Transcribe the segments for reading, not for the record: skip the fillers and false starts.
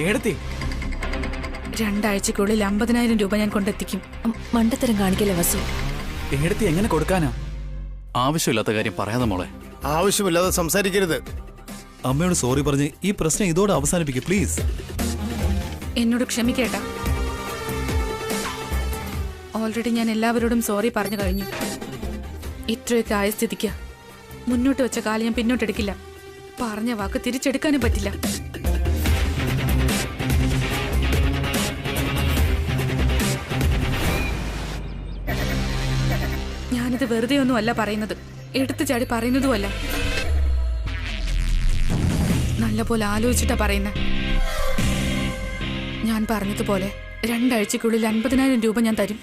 ഏടത്തി 2 ആഴ്ചക്കുള്ളിൽ 50,000 രൂപ ഞാൻ കൊണ്ടെത്തിക്കും. മണ്ടത്തരം കാണിക്കല്ലേ വസു. ഏടത്തി എങ്ങനെ കൊടുക്കാനാ? ആവശ്യമില്ലാത്ത കാര്യം പറയാതെ മോളെ. ആവശ്യമില്ലാതെ സംസാരിക്കരുത്. അമ്മയോട് സോറി പറഞ്ഞ് ഈ പ്രശ്നം ഇതോടെ അവസാനിപ്പിക്കുക പ്ലീസ്. എന്നോട് ക്ഷമിക്കേട്ടാ. ഓൾറെഡി ഞാൻ എല്ലാവരോടും സോറി പറഞ്ഞു കഴിഞ്ഞു. ഇത്രയൊക്കെ ആയ സ്ഥിതിക്ക് മുന്നോട്ട് വെച്ച കാലം ഞാൻ പിന്നോട്ടെടുക്കില്ല. പറഞ്ഞ വാക്ക് തിരിച്ചെടുക്കാനും പറ്റില്ല. ഞാനിത് വെറുതെ ഒന്നും അല്ല പറയുന്നത്, എടുത്തു ചാടി പറയുന്നതുമല്ല. നല്ലപോലെ ആലോചിച്ചിട്ടാ പറയുന്നത്. ഞാൻ പറഞ്ഞതുപോലെ 2 ആഴ്ചക്കുള്ളിൽ 50,000 രൂപ ഞാൻ തരും.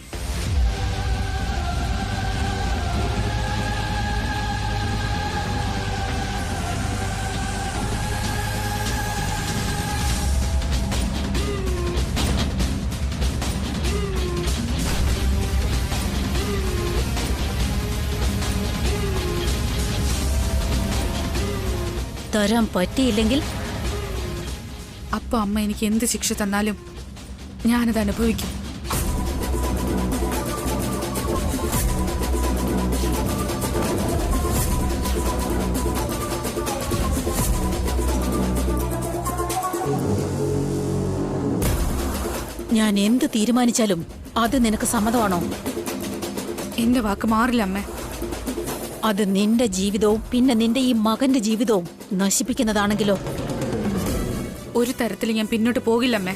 തരാൻ പറ്റിയില്ലെങ്കിൽ അപ്പൊ അമ്മ എനിക്ക് എന്ത് ശിക്ഷ തന്നാലും ഞാനത് അനുഭവിക്കും. ഞാൻ എന്ത് തീരുമാനിച്ചാലും അത് നിനക്ക് സമ്മതമാണോ? എന്റെ വാക്ക് മാറില്ല അമ്മേ. അത് നിന്റെ ജീവിതവും പിന്നെ നിന്റെ ഈ മകന്റെ ജീവിതവും നശിപ്പിക്കുന്നതാണെങ്കിലോ? ഒരു തരത്തിൽ ഞാൻ പിന്നോട്ട് പോകില്ലമ്മേ.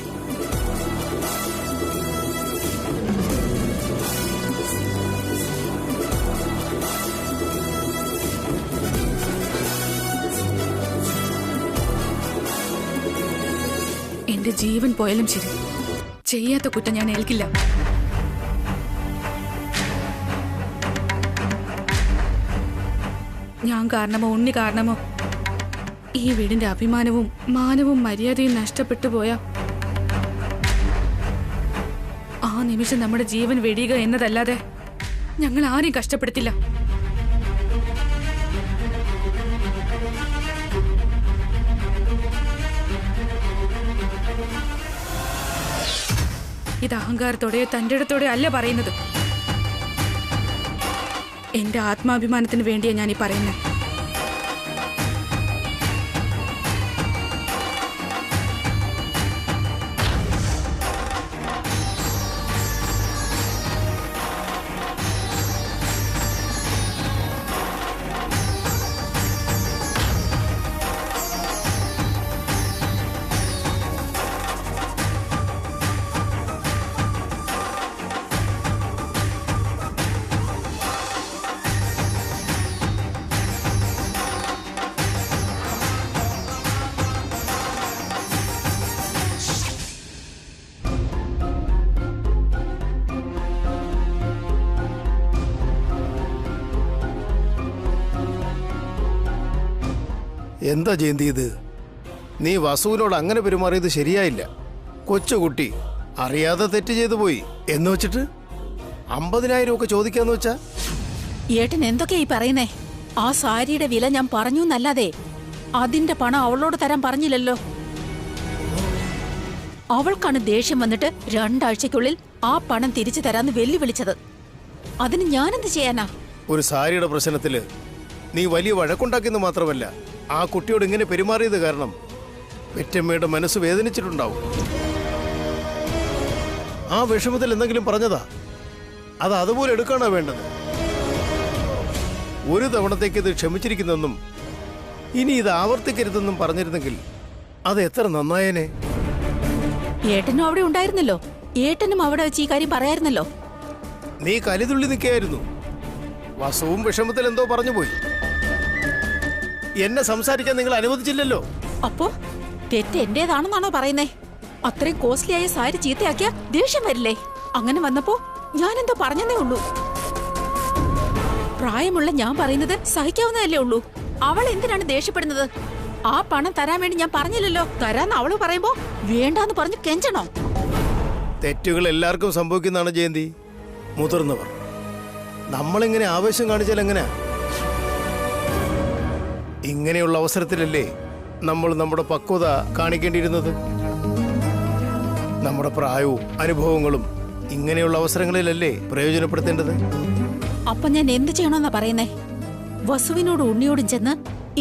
എന്റെ ജീവൻ പോയാലും ശരി, ചെയ്യാത്ത കുറ്റം ഞാൻ ഏൽക്കില്ല. ഞാൻ കാരണമോ ഉണ്ണി കാരണമോ ഈ വീടിന്റെ അഭിമാനവും മാനവും മര്യാദയും നഷ്ടപ്പെട്ടു പോയാ ആ നിമിഷം നമ്മുടെ ജീവൻ വെടിയുക എന്നതല്ലാതെ ഞങ്ങൾ ആരെയും കഷ്ടപ്പെടുത്തില്ല. ഇത് അഹങ്കാരത്തോടെയോ തന്റെ ഇടത്തോടെയോ അല്ല പറയുന്നത്. എന്റെ ആത്മാഭിമാനത്തിന് വേണ്ടിയാ ഞാൻ ഈ പറയുന്നത്. എന്താ ജയന്തി ഇത്? നീ വസുവിനോട് അങ്ങനെ പെരുമാറിയത് ശരിയായില്ല. കൊച്ചുകുട്ടി അറിയാതെ തെറ്റ് ചെയ്തു പോയി എന്ന് വെച്ചിട്ട് 50,000 ഒക്കെ ചോദിക്കാന്ന് വെച്ചാ? ഏട്ടൻ എന്തൊക്കെയാ ഈ പറയുന്നേ? ആ സാരിയുടെ വില ഞാൻ പറഞ്ഞു എന്നല്ലാതെ അതിന്റെ പണം അവളോട് തരാൻ പറഞ്ഞില്ലല്ലോ. അവൾക്കാണ് ദേഷ്യം വന്നിട്ട് 2 ആഴ്ചക്കുള്ളിൽ ആ പണം തിരിച്ചു തരാന്ന് വെല്ലുവിളിച്ചത്. അതിന് ഞാനെന്ത് ചെയ്യാനാ? ഒരു സാരിയുടെ പ്രശ്നത്തില് നീ വലിയ വഴക്കുണ്ടാക്കിയെന്ന് മാത്രമല്ല, ആ കുട്ടിയോട് ഇങ്ങനെ പെരുമാറിയത് കാരണം പെറ്റമ്മയുടെ മനസ്സ് വേദനിച്ചിട്ടുണ്ടാവും. ആ വിഷമത്തിൽ എന്തെങ്കിലും പറഞ്ഞതാ? അത് അതുപോലെ എടുക്കാണോ വേണ്ടത്? ഒരു തവണത്തേക്ക് ഇത് ക്ഷമിച്ചിരിക്കുന്നെന്നും ഇനി ഇത് ആവർത്തിക്കരുതെന്നും പറഞ്ഞിരുന്നെങ്കിൽ അത് എത്ര നന്നായേനെ. ഏട്ടനും അവിടെ ഉണ്ടായിരുന്നല്ലോ. ഏട്ടനും അവിടെ വെച്ച് ഈ കാര്യം പറയായിരുന്നല്ലോ. നീ കലിതുള്ളി നിൽക്കുകയായിരുന്നു. വസുവും വിഷമത്തിൽ എന്തോ പറഞ്ഞു പോയി. എന്നെ സംസാരിക്കാൻ നിങ്ങൾ അനുവദിച്ചില്ലല്ലോ. അപ്പോ തെറ്റ് എന്റേതാണെന്നാണോ പറയുന്നേ? അത്രയും കോസ്റ്റ്ലി ആയ സാരി ചീത്തയാക്കിയ ദേഷ്യം വരില്ലേ? അങ്ങനെ വന്നപ്പോ ഞാനെന്തോ പറഞ്ഞതേ ഉള്ളൂ. പ്രായമുള്ള ഞാൻ പറയുന്നത് സഹിക്കാവുന്നതല്ലേ ഉള്ളൂ. അവൾ എന്തിനാണ് ദേഷ്യപ്പെടുന്നത്? ആ പണം തരാൻ വേണ്ടി ഞാൻ പറഞ്ഞില്ലല്ലോ. തരാന്ന് അവള് പറയുമ്പോ വേണ്ടാന്ന് പറഞ്ഞു കെഞ്ചണോ? തെറ്റുകൾ എല്ലാവർക്കും സംഭവിക്കുന്നതാണ് ജയന്തി. മുതിർന്നവർ നമ്മളിങ്ങനെ ആവേശം കാണിച്ചാൽ എങ്ങനെയാ? ഇങ്ങനെയുള്ള അവസരത്തിലല്ലേ നമ്മൾ നമ്മുടെ പക്വത കാണിക്കേണ്ടിയിരുന്നത്. നമ്മുടെ പ്രായവും അനുഭവങ്ങളും ഇങ്ങനെയുള്ള അവസരങ്ങളിലല്ലേ പ്രയോജനപ്പെടുത്തേണ്ടത്? അപ്പൊ ഞാൻ എന്ത് ചെയ്യണമെന്നാ പറയുന്നേ? വസുവിനോടും ഉണ്ണിയോടും ചെന്ന്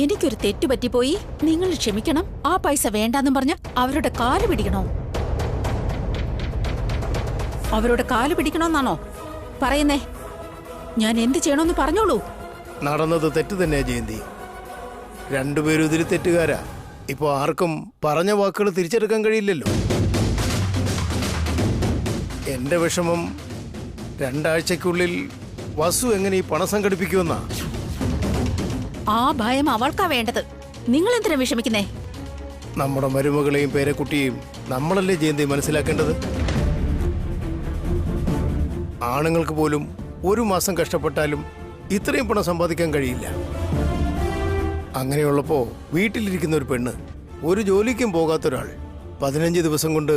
എനിക്കൊരു തെറ്റ് പറ്റിപ്പോയി, നിങ്ങൾ ക്ഷമിക്കണം, ആ പൈസ വേണ്ടാന്നും പറഞ്ഞ് അവരുടെ കാല് പിടിക്കണോ? അവരുടെ കാല് പിടിക്കണമെന്നാണോ പറയുന്നേ? ഞാൻ എന്ത് ചെയ്യണമെന്ന് പറഞ്ഞോളൂ. നടന്നത് തെറ്റ് തന്നെ ജയന്തി. രണ്ടുപേരും ഇതിൽ തെറ്റുകാരാ. ഇപ്പൊ ആർക്കും പറഞ്ഞ വാക്കുകൾ തിരിച്ചെടുക്കാൻ കഴിയില്ലല്ലോ. എന്റെ വിഷമം 2 ആഴ്ചക്കുള്ളിൽ വസു എങ്ങനെ ഈ പണം സംഘടിപ്പിക്കുമെന്നാ. ആ ഭയം അവൾക്കാ വേണ്ടത്. നിങ്ങൾ എന്തിനാ വിഷമിക്കുന്നേ? നമ്മുടെ മരുമകളെയും പേരക്കുട്ടിയെയും നമ്മളല്ലേ ജയന്തി മനസ്സിലാക്കേണ്ടത്? ആണുങ്ങൾക്ക് പോലും 1 മാസം കഷ്ടപ്പെട്ടാലും ഇത്രയും പണം സമ്പാദിക്കാൻ കഴിയില്ല. അങ്ങനെയുള്ളപ്പോ വീട്ടിലിരിക്കുന്ന ഒരു പെണ്ണ്, ഒരു ജോലിക്കും പോകാത്തൊരാൾ 15 ദിവസം കൊണ്ട്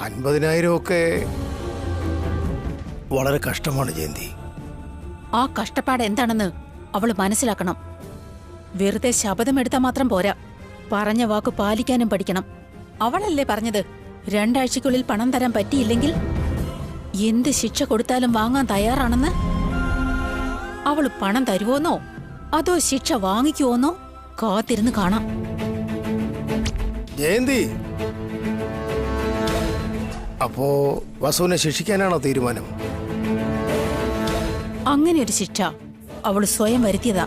50,000 ഒക്കെ വളരെ കഷ്ടമാണ് ജയന്തി. ആ കഷ്ടപ്പാട് എന്താണെന്ന് അവള് മനസ്സിലാക്കണം. വെറുതെ ശപഥമെടുത്താൽ മാത്രം പോരാ, പറഞ്ഞ വാക്ക് പാലിക്കാനും പഠിക്കണം. അവളല്ലേ പറഞ്ഞത് 2 ആഴ്ചക്കുള്ളിൽ പണം തരാൻ പറ്റിയില്ലെങ്കിൽ എന്ത് ശിക്ഷ കൊടുത്താലും വാങ്ങാൻ തയ്യാറാണെന്ന്. അവള് പണം തരുവോന്നോ അതോ ശിക്ഷ വാങ്ങിക്കുവോന്നോ കാത്തിരുന്ന് കാണാം. ജയന്തി, അപ്പോ വസുവിനെ ശിക്ഷിക്കാനാണോ തീരുമാനം? അങ്ങനെ ഒരു ശിക്ഷ അവള് സ്വയം വരുത്തിയതാ.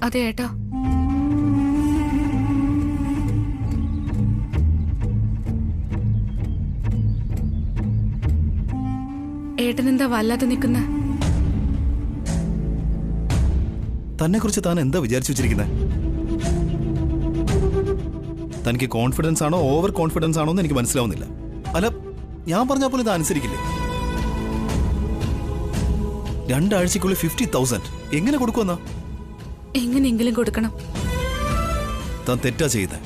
അതെ ഏട്ടാ. ഏട്ടനെന്താ വല്ലാതെ നിൽക്കുന്ന? തന്നെ കുറിച്ച് താൻ എന്താ വിചാരിച്ചു വെച്ചിരിക്കുന്നത്? തനിക്ക് കോൺഫിഡൻസ് ആണോ ഓവർ കോൺഫിഡൻസ് ആണോ എന്ന് എനിക്ക് മനസ്സിലാവുന്നില്ല. അല്ല, ഞാൻ പറഞ്ഞ പോലെ ഇത് അനുസരിക്കില്ലേ? 2 ആഴ്ചക്കുള്ളിൽ 50,000 എങ്ങനെ കൊടുക്കുമെന്നാ? എങ്ങനെയെങ്കിലും കൊടുക്കണം. താൻ തെറ്റാ ചെയ്യുന്നത്.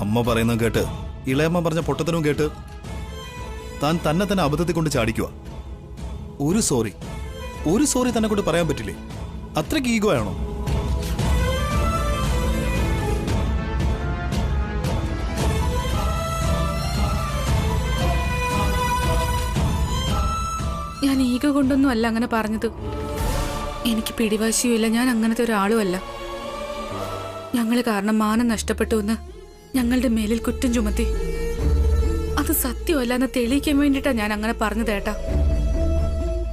അമ്മ പറയുന്നത് കേട്ട്, ഇളയമ്മ പറഞ്ഞ പൊട്ടത്തനവും കേട്ട് താൻ തന്നെ അബദ്ധത്തെ കൊണ്ട് ചാടിക്കുക. ഒരു സോറി തന്നെ കൊണ്ട് പറയാൻ പറ്റില്ലേ? അത്രയ്ക്ക് ഈഗോ ആണോ? ഞാൻ ഈഗോ കൊണ്ടൊന്നും അല്ല അങ്ങനെ പറഞ്ഞത്. എനിക്ക് പിടിവാശിയുമില്ല, ഞാൻ അങ്ങനത്തെ ഒരാളുമല്ല. ഞങ്ങൾ കാരണം മാനം നഷ്ടപ്പെട്ടു എന്ന് ഞങ്ങളുടെ മേലിൽ കുറ്റം ചുമത്തി. അത് സത്യമല്ല എന്ന് തെളിയിക്കാൻ വേണ്ടിയിട്ടാ ഞാൻ അങ്ങനെ പറഞ്ഞത് ഏട്ടാ.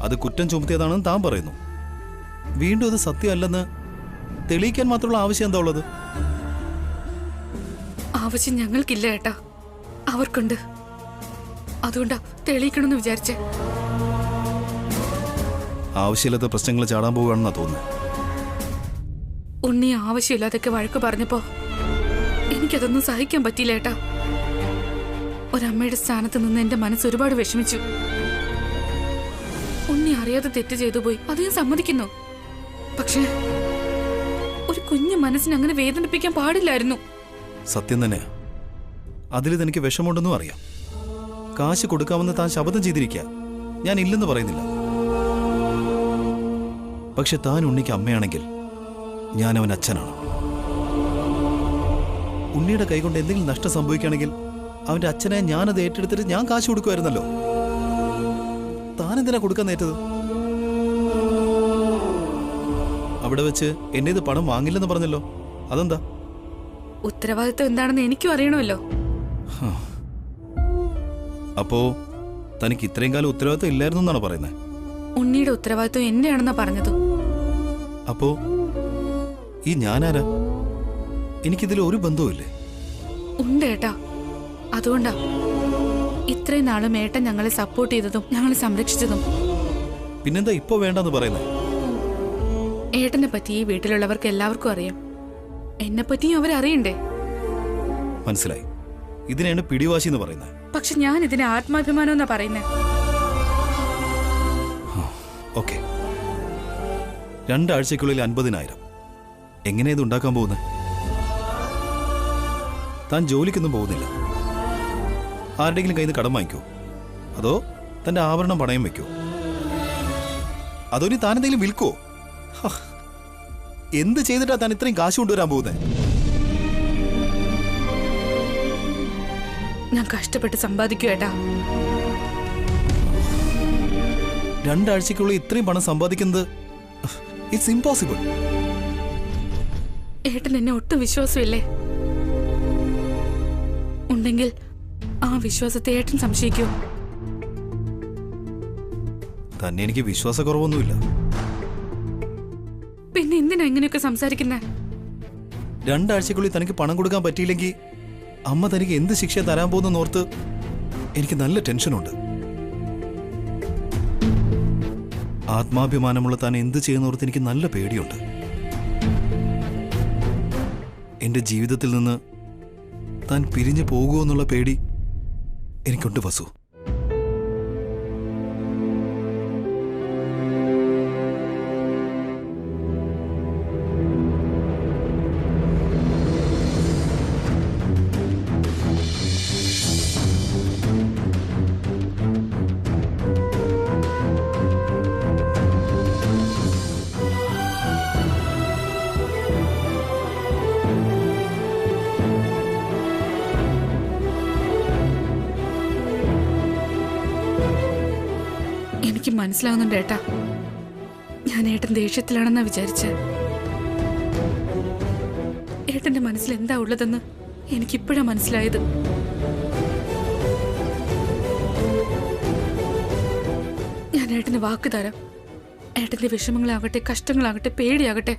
അത് കുറ്റം ചുമത്തിയതാണെന്ന് താൻ പറയുന്നു. വീണ്ടും അത് സത്യമല്ലെന്ന് തെളിയിക്കാൻ മാത്രമുള്ള ആവശ്യം എന്താ ഉള്ളത്? ആവശ്യം ഞങ്ങൾക്കില്ല ഏട്ടാ, അവർക്കുണ്ട്. അതുകൊണ്ടാ തെളിയിക്കണമെന്ന് വിചാരിച്ചേ. ആവശ്യമില്ലാത്ത പ്രശ്നങ്ങൾ ചാടാൻ പോവുകയാണെന്നാ തോന്നുന്നത്. ഉണ്ണി ആവശ്യമില്ലാതൊക്കെ വഴക്ക് പറഞ്ഞപ്പോ എനിക്കതൊന്നും സഹിക്കാൻ പറ്റിയില്ല ഏട്ടാ. ഒരമ്മയുടെ സ്ഥാനത്ത് നിന്ന് എന്റെ മനസ്സ് ഒരുപാട് വിഷമിച്ചു. ഉണ്ണി അറിയാതെ തെറ്റ് ചെയ്തു പോയി, അത് ഞാൻ സമ്മതിക്കുന്നു. പക്ഷേ ഒരു കുഞ്ഞു മനസ്സിനെ അങ്ങനെ വേദനിപ്പിക്കാൻ പാടില്ലായിരുന്നു. സത്യം തന്നെയാ. അതിൽ തനിക്ക് വിഷമമുണ്ടെന്നും അറിയാം. കാശ് കൊടുക്കാമെന്ന് താൻ ശപഥം ചെയ്തിരിക്കുക. ഞാൻ ഇല്ലെന്ന് പറയുന്നില്ല. പക്ഷെ താൻ ഉണ്ണിക്ക് അമ്മയാണെങ്കിൽ ഞാൻ അവൻ അച്ഛനാണ്. ഉണ്ണിയുടെ കൈകൊണ്ട് എന്തെങ്കിലും നഷ്ടം സംഭവിക്കുകയാണെങ്കിൽ അവന്റെ അച്ഛനെ ഞാനത് ഏറ്റെടുത്തിട്ട് ഞാൻ കാശ് കൊടുക്കുമായിരുന്നല്ലോ. താൻ എന്തിനാ കൊടുക്കാൻ നേറ്റത്? അവിടെ വെച്ച് എന്നെ ഇത് പണം വാങ്ങില്ലെന്ന് പറഞ്ഞല്ലോ, അതെന്താ? ഉത്തരവാദിത്വം എന്താണെന്ന് എനിക്കും അറിയണമല്ലോ. അപ്പോ തനിക്ക് ഇത്രയും കാലം ഉത്തരവാദിത്വം ഇല്ലായിരുന്നു എന്നാണ് പറയുന്നത്? ഉണ്ണിയുടെ ഉത്തരവാദിത്വം എന്നെയാണെന്നാ പറഞ്ഞത്. അപ്പോ ഈ ഞാനാരാ? എനിക്കിതിൽ ഒരു ബന്ധവുമില്ലേ. ഉണ്ട് ഏട്ടാ. അതുകൊണ്ടാ ഇത്രയും നാളും ഏട്ടൻ ഞങ്ങളെ സപ്പോർട്ട് ചെയ്തതും ഞങ്ങളെ സംരക്ഷിച്ചതും. പിന്നെന്താ ഇപ്പൊ വേണ്ടെന്ന് പറയുന്നത്? ഏട്ടനെ പറ്റി ഈ വീട്ടിലുള്ളവർക്ക് എല്ലാവർക്കും അറിയാം. എന്നെ പറ്റിയും അവരറിയണ്ടേ? മനസ്സിലായി. ഇതിനെയാണ് പിടിവാശി എന്ന് പറയുന്നത്. പക്ഷെ ഞാൻ ഇതിനെ ആത്മാഭിമാനം എന്നാ പറയുന്നേ. ഓക്കെ, 2 ആഴ്ചക്കുള്ളിൽ 50,000. എങ്ങനെയാ ഇത് ഉണ്ടാക്കാൻ പോകുന്നത്? താൻ ജോലിക്കൊന്നും പോകുന്നില്ല. ആരുടെങ്കിലും കയ്യിൽ നിന്ന് കടം വാങ്ങിക്കോ, അതോ തന്റെ ആഭരണം പണയം വെക്കോ, അതോ ഇനി താൻ എന്തെങ്കിലും വിൽക്കോ? എന്ത് ചെയ്തിട്ടാ താൻ ഇത്രയും കാശ് കൊണ്ടുവരാൻ പോകുന്നത്? ഞാൻ കഷ്ടപ്പെട്ട് സമ്പാദിക്കൂ ഏട്ടാ. 2 ആഴ്ചക്കുള്ളിൽ ഇത്രയും പണം സമ്പാദിക്കുന്നത് ഇറ്റ്സ് ഇംപോസിബിൾ. ഏട്ടൻ എന്നെ ഒട്ടും വിശ്വാസമില്ലേ? ഉണ്ടെങ്കിൽ ആ വിശ്വാസത്തെ ഏട്ടൻ സംശയിക്കൂ. തന്നെ എനിക്ക് വിശ്വാസക്കുറവൊന്നുമില്ല. പിന്നെ എന്തിനാ ഇങ്ങനെയൊക്കെ സംസാരിക്കുന്നേ? 2 ആഴ്ചക്കുള്ളിൽ തനിക്ക് പണം കൊടുക്കാൻ പറ്റിയില്ലെങ്കിൽ അമ്മ തനിക്ക് എന്ത് ശിക്ഷ തരാൻ പോകുന്നോർത്ത് എനിക്ക് നല്ല ടെൻഷനുണ്ട്. ആത്മാഭിമാനമുള്ള താൻ എന്ത് ചെയ്യുന്നോർത്ത് എനിക്ക് നല്ല പേടിയുണ്ട്. എന്റെ ജീവിതത്തിൽ നിന്ന് താൻ പിരിഞ്ഞു പോകുമോ എന്നുള്ള പേടി എനിക്കുണ്ട് വസു. എനിക്ക് മനസ്സിലാവുന്നുണ്ട് ഏട്ടാ. ഞാൻ ഏട്ടൻ ദേഷ്യത്തിലാണെന്നാ വിചാരിച്ച. ഏട്ടന്റെ മനസ്സിൽ എന്താ ഉള്ളതെന്ന് എനിക്കിപ്പോഴാ മനസ്സിലായത്. ഞാൻ ഏട്ടന് വാക്ക് തരാം. ഏട്ടന്റെ വിഷമങ്ങളാകട്ടെ, കഷ്ടങ്ങളാകട്ടെ, പേടിയാകട്ടെ,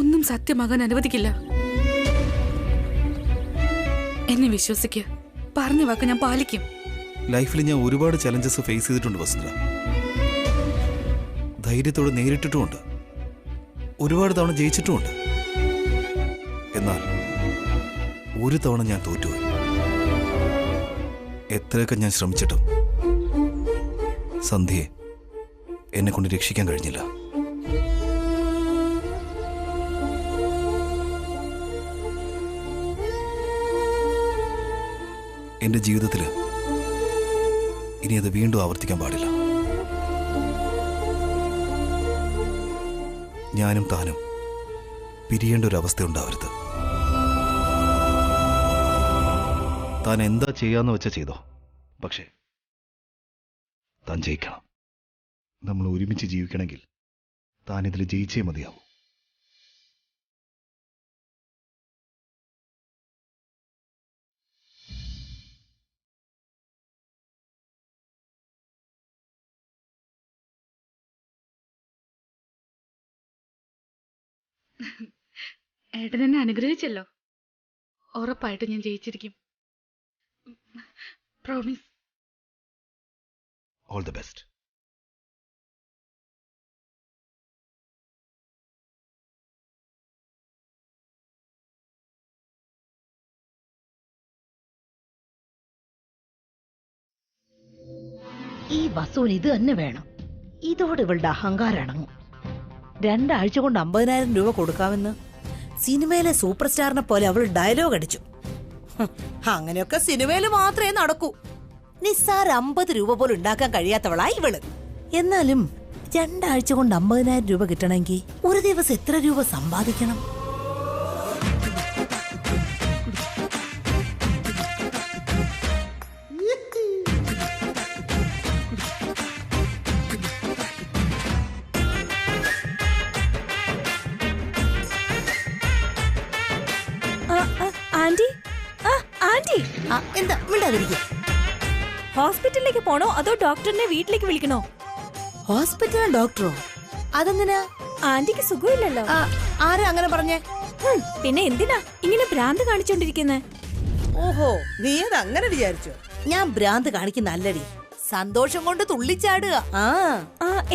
ഒന്നും സത്യമാകാൻ അനുവദിക്കില്ല. എന്നെ വിശ്വസിക്കുക. പറഞ്ഞ വാക്ക് ഞാൻ പാലിക്കും. ലൈഫിൽ ഞാൻ ഒരുപാട് ചലഞ്ചസ് ഫേസ് ചെയ്തിട്ടുണ്ട് വസുന്ധര. ധൈര്യത്തോടെ നേരിട്ടിട്ടുമുണ്ട്, ഒരുപാട് തവണ ജയിച്ചിട്ടുമുണ്ട്. എന്നാൽ ഒരു തവണ ഞാൻ തോറ്റുപോയി. എത്രയൊക്കെ ഞാൻ ശ്രമിച്ചിട്ടും സന്ധ്യയെ എന്നെ കൊണ്ട് രക്ഷിക്കാൻ കഴിഞ്ഞില്ല. എന്റെ ജീവിതത്തിൽ ഇനി അത് വീണ്ടും ആവർത്തിക്കാൻ പാടില്ല. ഞാനും താനും പിരിയേണ്ട ഒരു അവസ്ഥ ഉണ്ടാവരുത്. താൻ എന്താ ചെയ്യാന്ന് വെച്ചാ ചെയ്തോ, പക്ഷേ താൻ ജയിക്കണം. നമ്മൾ ഒരുമിച്ച് ജീവിക്കണമെങ്കിൽ താൻ ഇതിൽ ജയിച്ചേ മതിയാവൂ. ഏട്ടൻ എന്നെ അനുഗ്രഹിച്ചല്ലോ. ഉറപ്പായിട്ട് ഞാൻ ജയിച്ചിരിക്കും. പ്രോമിസ്. All the best. ഈ വസൂന് ഇത് തന്നെ വേണം. ഇതോടെ ഇവളുടെ അഹങ്കാരം അടങ്ങും. 2 ആഴ്ച കൊണ്ട് 50,000 രൂപ കൊടുക്കാമെന്ന് സിനിമയിലെ സൂപ്പർ സ്റ്റാറിനെ പോലെ അവൾ ഡയലോഗ് അടിച്ചു. അങ്ങനെയൊക്കെ സിനിമയിൽ മാത്രമേ നടക്കൂ. നിസ്സാര 50 രൂപ പോലും ഉണ്ടാക്കാൻ കഴിയാത്തവളായി ഇവള്. എന്നാലും 2 ആഴ്ച കൊണ്ട് 50,000 രൂപ കിട്ടണമെങ്കിൽ ഒരു ദിവസം എത്ര രൂപ സമ്പാദിക്കണം? ആന്റി, ആന്റി, എന്താ വിടാതിരിക്കുക? ഹോസ്പിറ്റലിലേക്ക് പോണോ അതോ ഡോക്ടറിനെ വീട്ടിലേക്ക് വിളിക്കണോ? ഹോസ്പിറ്റലിലെ ഡോക്ടറോ? അതെന്തിനാ? ആന്റിക്ക് സുഖമില്ലല്ലോ. ആരാ അങ്ങനെ പറഞ്ഞേ? പിന്നെ എന്തിനാ ഇങ്ങനെ ഭ്രാന്ത് കാണിച്ചോണ്ടിരിക്കുന്നെ? ഓഹോ, നീ അത് അങ്ങനെ വിചാരിച്ചോ? ഞാൻ ഭ്രാന്ത് കാണിക്കുന്ന അല്ലടി, സന്തോഷം കൊണ്ട് തുള്ളിച്ചാടുക.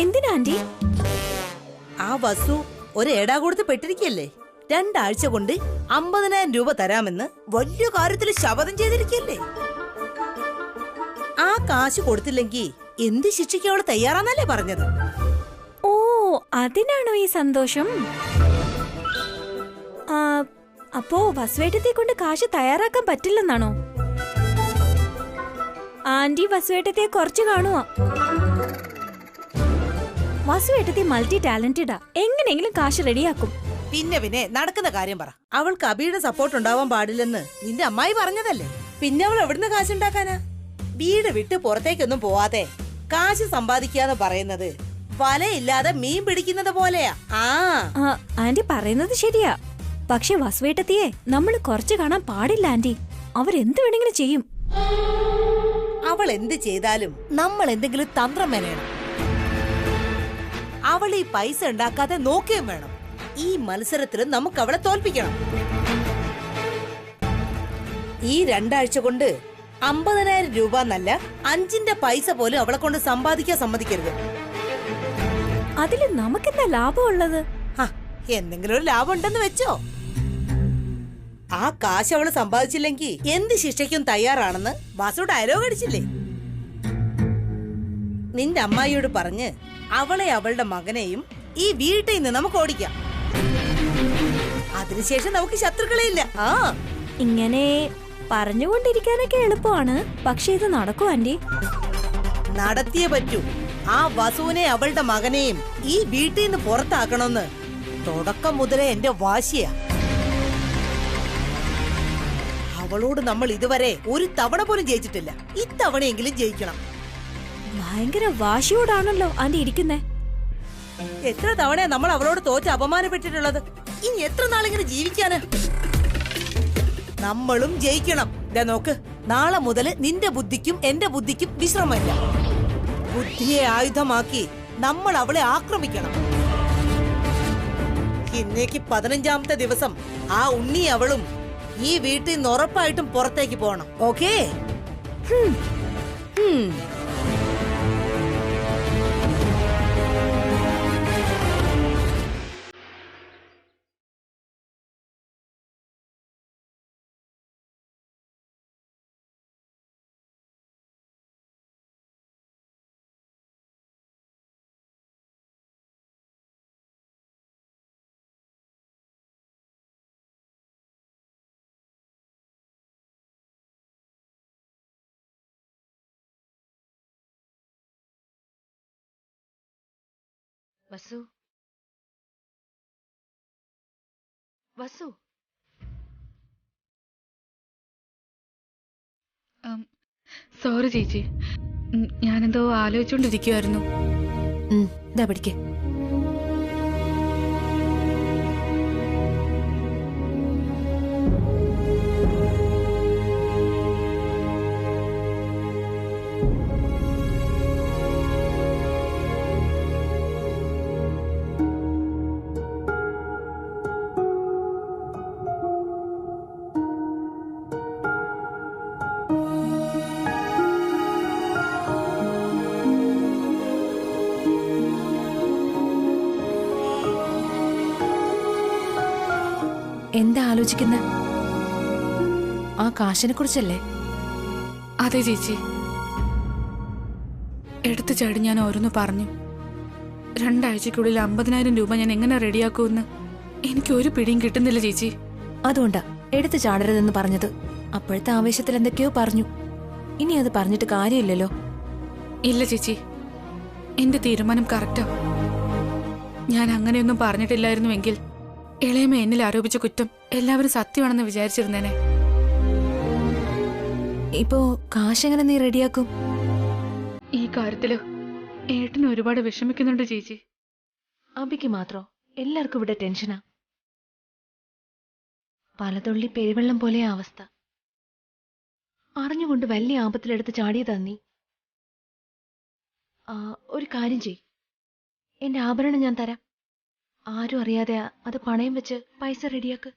എന്തിനാ ആന്റി? ആ വസു ഒരു ഏടാകൂടത്ത് പെട്ടിരിക്കല്ലേ. 2 ആഴ്ച കൊണ്ട് 50,000 രൂപ തരാമെന്ന് വലിയ കാര്യത്തിൽ ശപഥം ചെയ്തിരിക്കല്ലേ. ആ കാശ് കൊടുത്തില്ലെങ്കിൽ എന്ത് ശിക്ഷയ്ക്ക് അവള് തയ്യാറാന്നല്ലേ പറഞ്ഞത്? ഓ, അതിനാണോ ഈ സന്തോഷം? അപ്പോ വസുവേട്ടത്തെ കൊണ്ട് കാശ് തയ്യാറാക്കാൻ പറ്റില്ലെന്നാണോ? ആന്റി വസുവേട്ടത്തെ കുറച്ച് കാണുവാ. വസുവേട്ടത്തെ മൾട്ടി ടാലന്റഡാ, എങ്ങനെയെങ്കിലും കാശ് റെഡിയാക്കും. പിന്നെ നടക്കുന്ന കാര്യം പറ. അവൾക്ക് അബിയുടെ സപ്പോർട്ട് ഉണ്ടാവാൻ പാടില്ലെന്ന് നിന്റെ അമ്മായി പറഞ്ഞതല്ലേ. പിന്നെ അവൾ എവിടുന്ന് കാശുണ്ടാക്കാനാ? വീട് വിട്ട് പുറത്തേക്കൊന്നും പോവാതെ കാശ് സമ്പാദിക്കാന്ന് പറയുന്നത് വലയില്ലാതെ മീൻ പിടിക്കുന്നത് പോലെയാ. ആന്റി പറയുന്നത് ശരിയാ. പക്ഷെ വസുവേട്ടത്തിയെ നമ്മൾ കുറച്ച് കാണാൻ പാടില്ല ആന്റി. അവരെന്ത് വേണമെങ്കിലും ചെയ്യും. അവൾ എന്ത് ചെയ്താലും നമ്മൾ എന്തെങ്കിലും തന്ത്രം വേണം. അവൾ ഈ പൈസ ഉണ്ടാക്കാതെ നോക്കുകയും വേണം. ഈ മത്സരത്തിൽ നമുക്ക് അവളെ തോൽപ്പിക്കണം. ഈ 2 ആഴ്ച കൊണ്ട് 50,000 രൂപ എന്നല്ല, 5ന്റെ പൈസ പോലും അവളെ കൊണ്ട് സമ്പാദിക്കാൻ സമ്മതിക്കരുത്. അതില് നമുക്കെന്താ ലാഭമുള്ളത്? എന്തെങ്കിലും ഒരു ലാഭം ഉണ്ടെന്ന് വെച്ചോ. ആ കാശ് അവള് സമ്പാദിച്ചില്ലെങ്കിൽ എന്ത് ശിക്ഷയ്ക്കും തയ്യാറാണെന്ന് വാസു ഡയലോഗ് അടിച്ചില്ലേ. നിന്റെ അമ്മായിയോട് പറഞ്ഞ് അവളെ അവളുടെ മകനെയും ഈ വീട്ടിൽ നിന്ന് നമുക്ക് ഓടിക്കാം. അതിനുശേഷം നമുക്ക് ശത്രുക്കളെ ഇല്ല. ഇങ്ങനെ പറഞ്ഞുകൊണ്ടിരിക്കാനൊക്കെ എളുപ്പമാണ്, പക്ഷെ ഇത് നടക്കും ആന്റി. നടത്തിയേ പറ്റൂ. ആ വസുവിനെ അവളുടെ മകനെയും ഈ വീട്ടിൽ നിന്ന് പുറത്താക്കണമെന്ന് തുടക്കം മുതലേ എന്റെ വാശിയാ. അവളോട് നമ്മൾ ഇതുവരെ ഒരു തവണ പോലും ജയിച്ചിട്ടില്ല. ഇത്തവണയെങ്കിലും ജയിക്കണം. ഭയങ്കര വാശിയോടാണല്ലോ ആന്റി ഇരിക്കുന്നേ. എത്ര തവണയാ നമ്മൾ അവളോട് തോറ്റ് അപമാനപ്പെട്ടിട്ടുള്ളത്. ഇനി എത്ര നാളിങ്ങനെ ജീവിക്കാന്? നമ്മളും ജയിക്കണം. നോക്ക്, നാളെ മുതൽ നിന്റെ ബുദ്ധിക്കും എന്റെ ബുദ്ധിക്കും വിശ്രമമില്ല. ബുദ്ധിയെ ആയുധമാക്കി നമ്മൾ അവളെ ആക്രമിക്കണം. ഇന്നേക്ക് 15ാമത്തെ ദിവസം ആ ഉണ്ണി അവളും ഈ വീട്ടിൽ നിന്ന് ഉറപ്പായിട്ടും പുറത്തേക്ക് പോകണം. ഓക്കേ? വസു, വസു, സോറി ചേച്ചി, ഞാനെന്തോ ആലോചിച്ചോണ്ടിരിക്കുവായിരുന്നു. ഇതാ പിടിക്ക്. എന്താ ആലോചിക്കുന്ന? ആ കാശിനെ കുറിച്ചല്ലേ? അതെ ചേച്ചി, എടുത്തു ചാടി ഞാൻ ഓരോന്ന് പറഞ്ഞു. 2 ആഴ്ചക്കുള്ളിൽ 50,000 രൂപ ഞാൻ എങ്ങനെ റെഡിയാക്കുമെന്ന് എനിക്ക് ഒരു പിടിയും കിട്ടുന്നില്ല ചേച്ചി. അതുകൊണ്ടാ എടുത്തു ചാടരുതെന്ന് പറഞ്ഞത്. അപ്പോഴത്തെ ആവേശത്തിൽ എന്തൊക്കെയോ പറഞ്ഞു. ഇനി അത് പറഞ്ഞിട്ട് കാര്യമില്ലല്ലോ. ഇല്ല ചേച്ചി, എന്റെ തീരുമാനം കറക്റ്റാ. ഞാൻ അങ്ങനെയൊന്നും പറഞ്ഞിട്ടില്ലായിരുന്നുവെങ്കിൽ ഇളയമ എന്നിൽ ആരോപിച്ച കുറ്റം എല്ലാവരും സത്യമാണെന്ന് വിചാരിച്ചിരുന്നേനെ. ഇപ്പോ കാശെങ്ങനെ നീ റെഡിയാക്കും? ഈ കാര്യത്തില് ഏട്ടന് ഒരുപാട് വിഷമിക്കുന്നുണ്ട് ചേച്ചി. അബിക്ക് മാത്രോ? എല്ലാവർക്കും ഇവിടെ ടെൻഷനാ. പലതുള്ളി പെരുവെള്ളം പോലെ അവസ്ഥ. അറിഞ്ഞുകൊണ്ട് വലിയ ആപത്തിലെടുത്ത് ചാടിയതാ നീ. ഒരു കാര്യം ചെയ്, എന്റെ ആഭരണം ഞാൻ തരാം. ആരും അറിയാതെ അത് പണയം വെച്ച് പൈസ റെഡിയാക്ക്.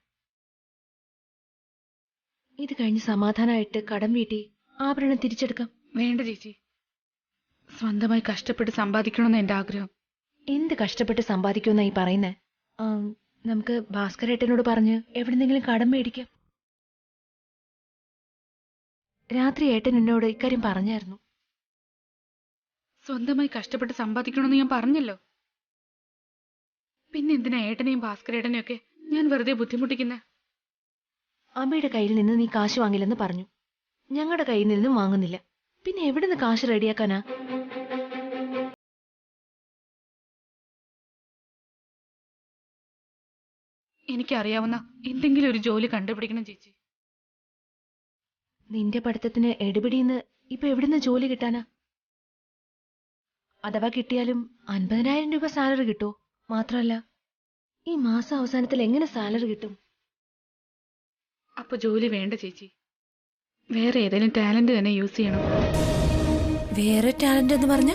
ഇത് കഴിഞ്ഞ് സമാധാനമായിട്ട് കടം വീട്ടി ആഭരണം തിരിച്ചെടുക്കാം. വേണ്ട ചേച്ചി, സ്വന്തമായി കഷ്ടപ്പെട്ട് സമ്പാദിക്കണമെന്ന് എന്റെ ആഗ്രഹം. എന്ത് കഷ്ടപ്പെട്ട് സമ്പാദിക്കുമെന്നാ ഈ പറയുന്നേ? നമുക്ക് ഭാസ്കരേട്ടനോട് പറഞ്ഞ് എവിടെന്നെങ്കിലും കടം മേടിക്കാം. രാത്രി ഏട്ടൻ എന്നോട് ഇക്കാര്യം പറഞ്ഞായിരുന്നു. സ്വന്തമായി കഷ്ടപ്പെട്ട് സമ്പാദിക്കണമെന്ന് ഞാൻ പറഞ്ഞല്ലോ. പിന്നെ എന്തിനാ ഏട്ടനെയും ഭാസ്കരേട്ടനെയും ഒക്കെ ഞാൻ വെറുതെ ബുദ്ധിമുട്ടിക്കുന്നേ? അമ്മയുടെ കയ്യിൽ നിന്ന് നീ കാശ് വാങ്ങില്ലെന്ന് പറഞ്ഞു. ഞങ്ങളുടെ കയ്യിൽ നിന്നും വാങ്ങുന്നില്ല. പിന്നെ എവിടെ നിന്ന് കാശ് റെഡിയാക്കാനാ? എനിക്കറിയാവുന്ന എന്തെങ്കിലും ഒരു ജോലി കണ്ടുപിടിക്കണം ചേച്ചി. നിന്റെ പഠിത്തത്തിന് എടുപിടിന്ന് ഇപ്പൊ എവിടുന്ന് ജോലി കിട്ടാനാ? അഥവാ കിട്ടിയാലും 50,000 രൂപ സാലറി കിട്ടുമോ? മാത്രമല്ല ഈ മാസം അവസാനത്തിൽ എങ്ങനെ സാലറി കിട്ടും? അപ്പൊ ജോലി വേണ്ട ചേച്ചി. വേറെ ഏതെങ്കിലും ടാലന്റ് തന്നെ യൂസ് ചെയ്യണം. വേറെ ടാലന്റ് എന്ന് പറഞ്ഞ